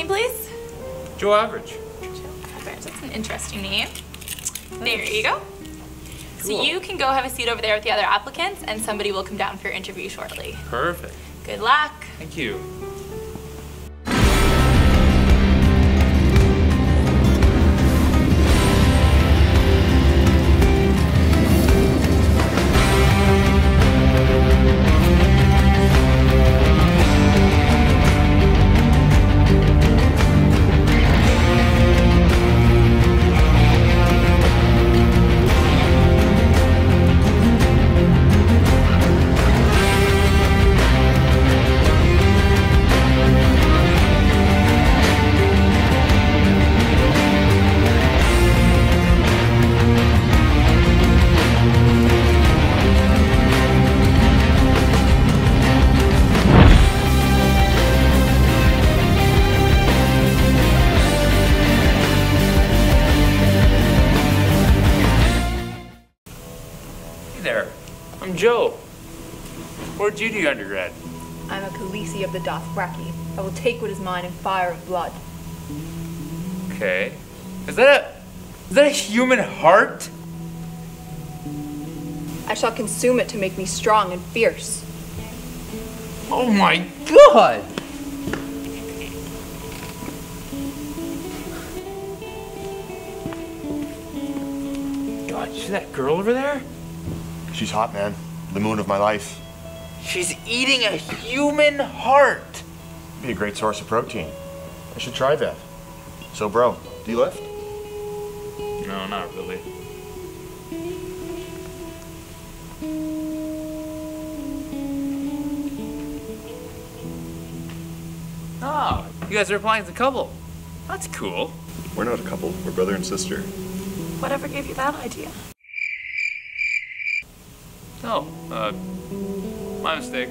name, please? Joe Average. Joe Average, that's an interesting name. There you go. Cool. So you can go have a seat over there with the other applicants, and somebody will come down for your interview shortly. Perfect. Good luck. Thank you. There. I'm Joe. Where'd you do undergrad? I'm a Khaleesi of the Dothraki. I will take what is mine in fire of blood. Okay. Is that a human heart? I shall consume it to make me strong and fierce. Oh my god! God, you see that girl over there? She's hot, man. The moon of my life. She's eating a human heart. Be a great source of protein. I should try that. So, bro, do you lift? No, not really. Oh, you guys are applying as a couple. That's cool. We're not a couple. We're brother and sister. Whatever gave you that idea? Oh, my mistake.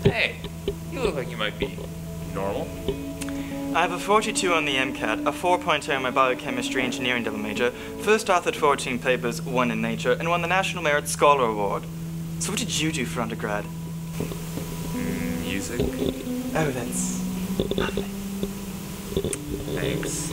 Hey, you look like you might be normal. I have a 42 on the MCAT, a 4.0 in my biochemistry engineering double major, first authored 14 papers, one in Nature, and won the National Merit Scholar Award. So what did you do for undergrad? Music. Oh, that's lovely. Thanks.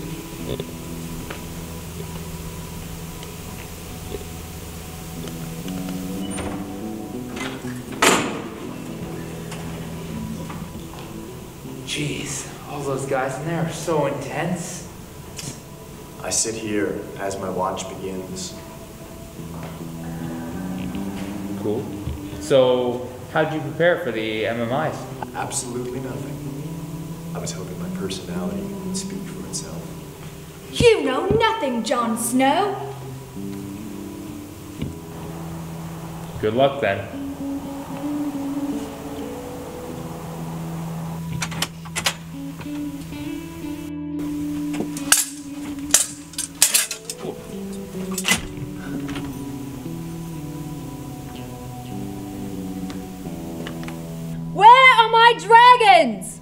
Jeez, all those guys in there are so intense. I sit here as my watch begins. Cool. So, how'd you prepare for the MMIs? Absolutely nothing. I was hoping my personality would speak for itself. You know nothing, Jon Snow. Good luck then. Where are my dragons?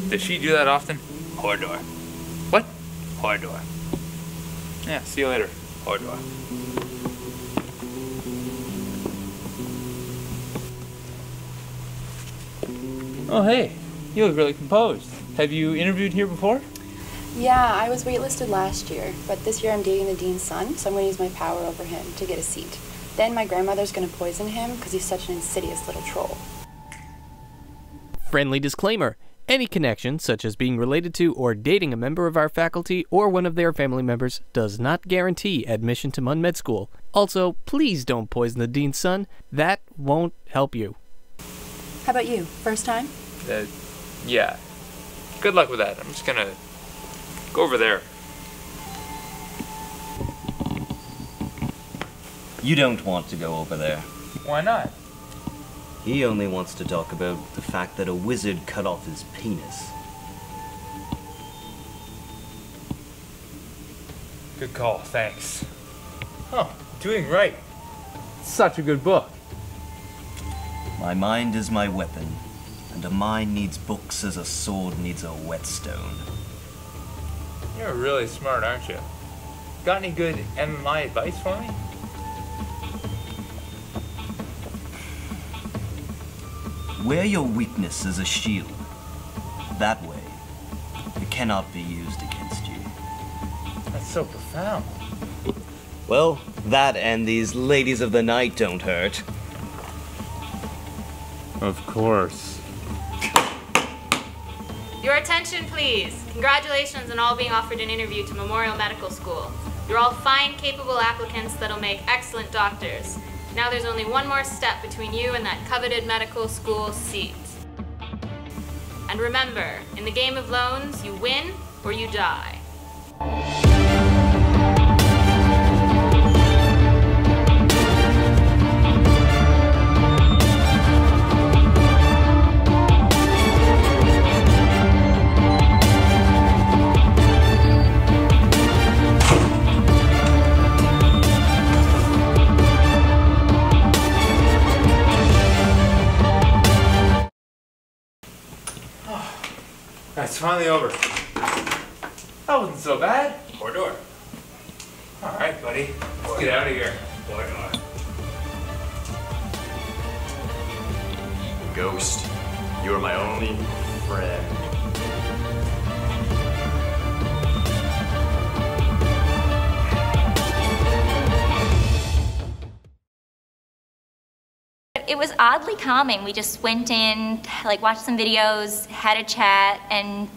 Does she do that often? Hordor. What? Hordor. Yeah, see you later. Hordor. Oh, hey. You look really composed. Have you interviewed here before? Yeah, I was waitlisted last year, but this year I'm dating the dean's son, so I'm going to use my power over him to get a seat. Then my grandmother's going to poison him because he's such an insidious little troll. Friendly disclaimer. Any connection, such as being related to or dating a member of our faculty or one of their family members, does not guarantee admission to MUN Med School. Also, please don't poison the dean's son. That won't help you. How about you? First time? Yeah. Good luck with that. I'm just gonna go over there. You don't want to go over there. Why not? He only wants to talk about the fact that a wizard cut off his penis. Good call, thanks. Huh, doing right. Such a good book. My mind is my weapon, and a mind needs books as a sword needs a whetstone. You're really smart, aren't you? Got any good MMI advice for me? Wear your weakness as a shield. That way, it cannot be used against you. That's so profound. Well, that and these ladies of the night don't hurt. Of course. Your attention, please. Congratulations on all being offered an interview to Memorial Medical School. You're all fine, capable applicants that'll make excellent doctors. Now there's only one more step between you and that coveted medical school seat. And remember, in the game of loans, you win or you die. It's finally over. That wasn't so bad. Or door. All right, buddy. Let's get out of here. Why not? Ghost, you are my only friend. It was oddly calming. We just went in, like watched some videos, had a chat, and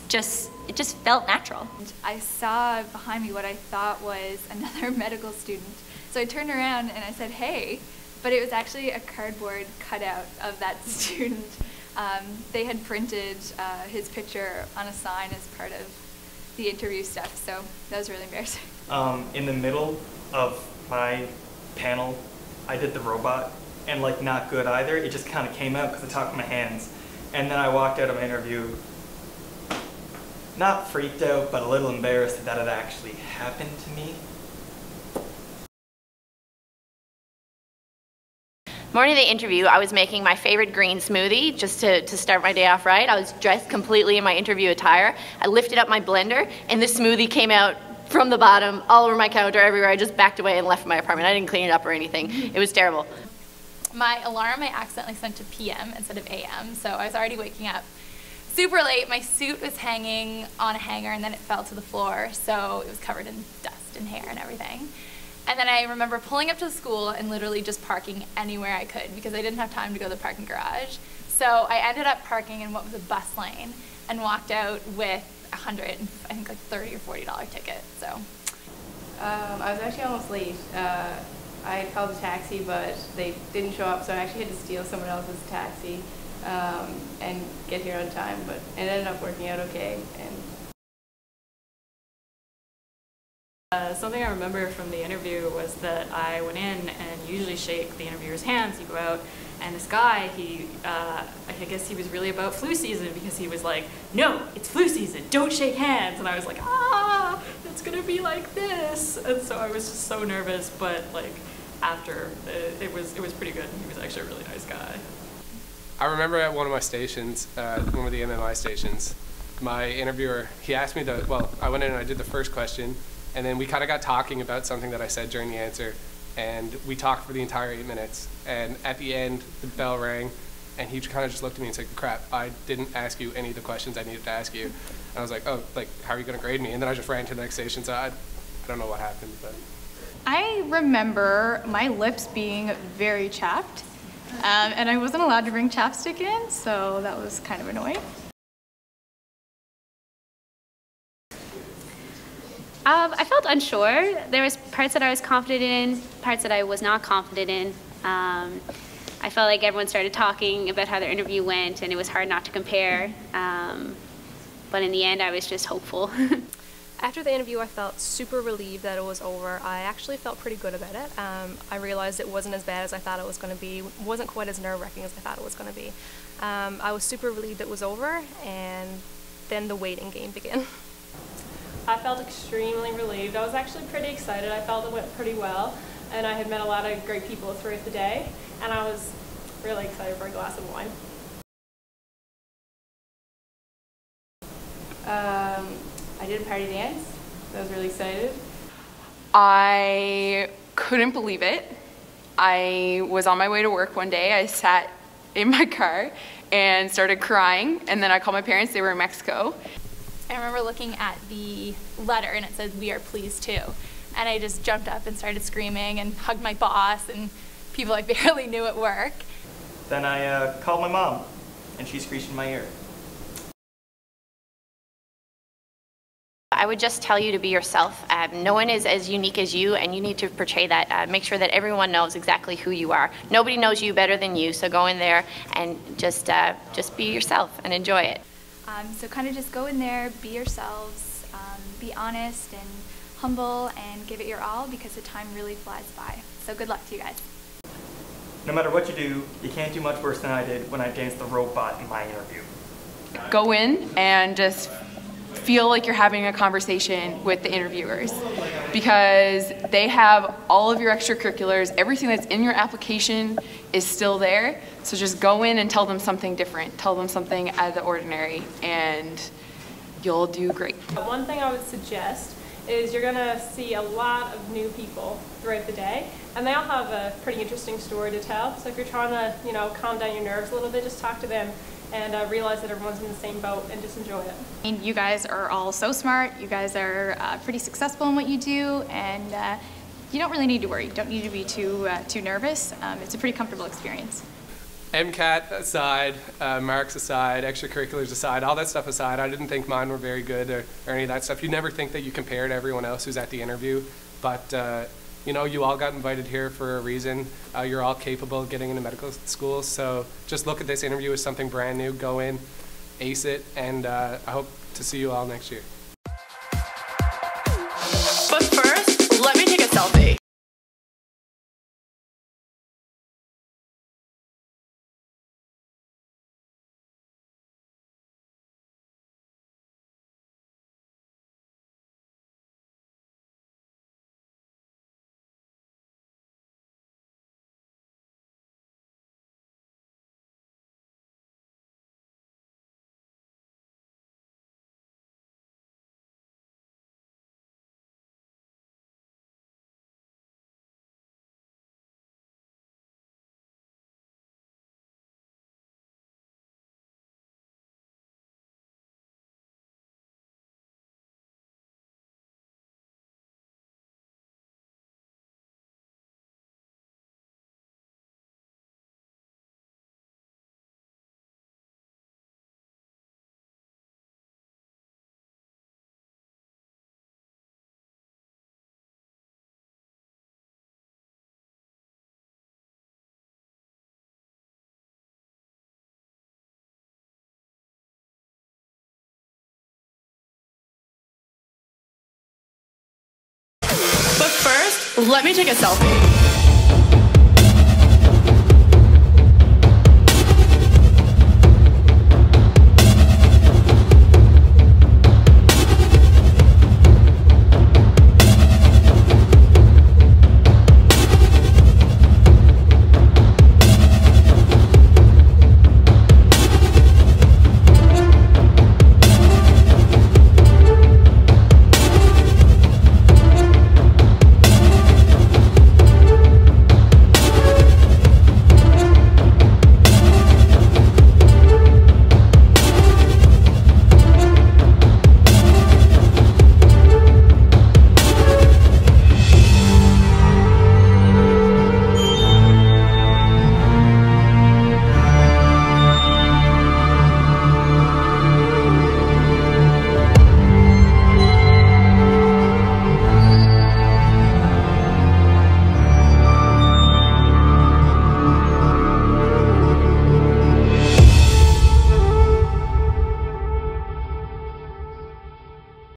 it just felt natural. I saw behind me what I thought was another medical student. So I turned around and I said, hey, but it was actually a cardboard cutout of that student. They had printed his picture on a sign as part of the interview stuff, so that was really embarrassing. In the middle of my panel, I did the robot, and like not good either. It just kind of came out because I talked with my hands. And then I walked out of my interview, not freaked out, but a little embarrassed that it actually happened to me. Morning of the interview, I was making my favorite green smoothie just to start my day off right. I was dressed completely in my interview attire. I lifted up my blender, and the smoothie came out from the bottom, all over my counter, everywhere. I just backed away and left my apartment. I didn't clean it up or anything. It was terrible. My alarm I accidentally set to PM instead of AM, so I was already waking up super late. My suit was hanging on a hanger and then it fell to the floor, so it was covered in dust and hair and everything. And then I remember pulling up to the school and literally just parking anywhere I could because I didn't have time to go to the parking garage. So I ended up parking in what was a bus lane and walked out with I think like $30 or $40 ticket. So I was actually almost late. I had called a taxi, but they didn't show up, so I actually had to steal someone else's taxi and get here on time, but it ended up working out okay. Something I remember from the interview was that I went in and usually shake the interviewer's hands. You go out, and this guy, I guess he was really about flu season because he was like, no, it's flu season, don't shake hands. And I was like, it's gonna be like this. And so I was just so nervous, but like after, it was pretty good. He was actually a really nice guy. I remember at one of my stations, one of the MMI stations, my interviewer, he asked me I went in and I did the first question, and then we kind of got talking about something that I said during the answer, and we talked for the entire 8 minutes, and at the end, the bell rang, and he kind of just looked at me and said, crap, I didn't ask you any of the questions I needed to ask you. And I was like, oh, like, how are you going to grade me? And then I just ran to the next station, so I don't know what happened. But I remember my lips being very chapped, and I wasn't allowed to bring chapstick in, so that was kind of annoying. I felt unsure. There was parts that I was confident in, parts that I was not confident in. I felt like everyone started talking about how their interview went, and it was hard not to compare. But in the end, I was just hopeful. After the interview, I felt super relieved that it was over. I actually felt pretty good about it. I realized it wasn't as bad as I thought it was going to be. It wasn't quite as nerve-wracking as I thought it was going to be. I was super relieved it was over, and then the waiting game began. I felt extremely relieved. I was actually pretty excited. I felt it went pretty well, and I had met a lot of great people throughout the day, and I was really excited for a glass of wine. I did a party dance. I was really excited. I couldn't believe it. I was on my way to work one day. I sat in my car and started crying, and then I called my parents. They were in Mexico. I remember looking at the letter and it said, "We are pleased too." And I just jumped up and started screaming and hugged my boss and people I barely knew at work. Then I called my mom, and she screeched in my ear. I would just tell you to be yourself. No one is as unique as you, and you need to portray that. Make sure that everyone knows exactly who you are. Nobody knows you better than you, so go in there and just be yourself and enjoy it. So kind of just go in there, be yourselves, be honest and humble, and give it your all, because the time really flies by. So good luck to you guys. No matter what you do, you can't do much worse than I did when I danced the robot in my interview. Go in and just feel like you're having a conversation with the interviewers, because they have all of your extracurriculars. Everything that's in your application is still there. So just go in and tell them something different. Tell them something out of the ordinary, and you'll do great. One thing I would suggest is you're going to see a lot of new people throughout the day, and they all have a pretty interesting story to tell. So if you're trying to, calm down your nerves a little bit, just talk to them and realize that everyone's in the same boat, and just enjoy it. You guys are all so smart. You guys are pretty successful in what you do, and you don't really need to worry. You don't need to be too nervous. It's a pretty comfortable experience. MCAT aside, marks aside, extracurriculars aside, all that stuff aside, I didn't think mine were very good or any of that stuff. You never think that you compare to everyone else who's at the interview, but you all got invited here for a reason. You're all capable of getting into medical school, so just look at this interview as something brand new. Go in, ace it, and I hope to see you all next year. But first, let me take a selfie. But first, let me take a selfie.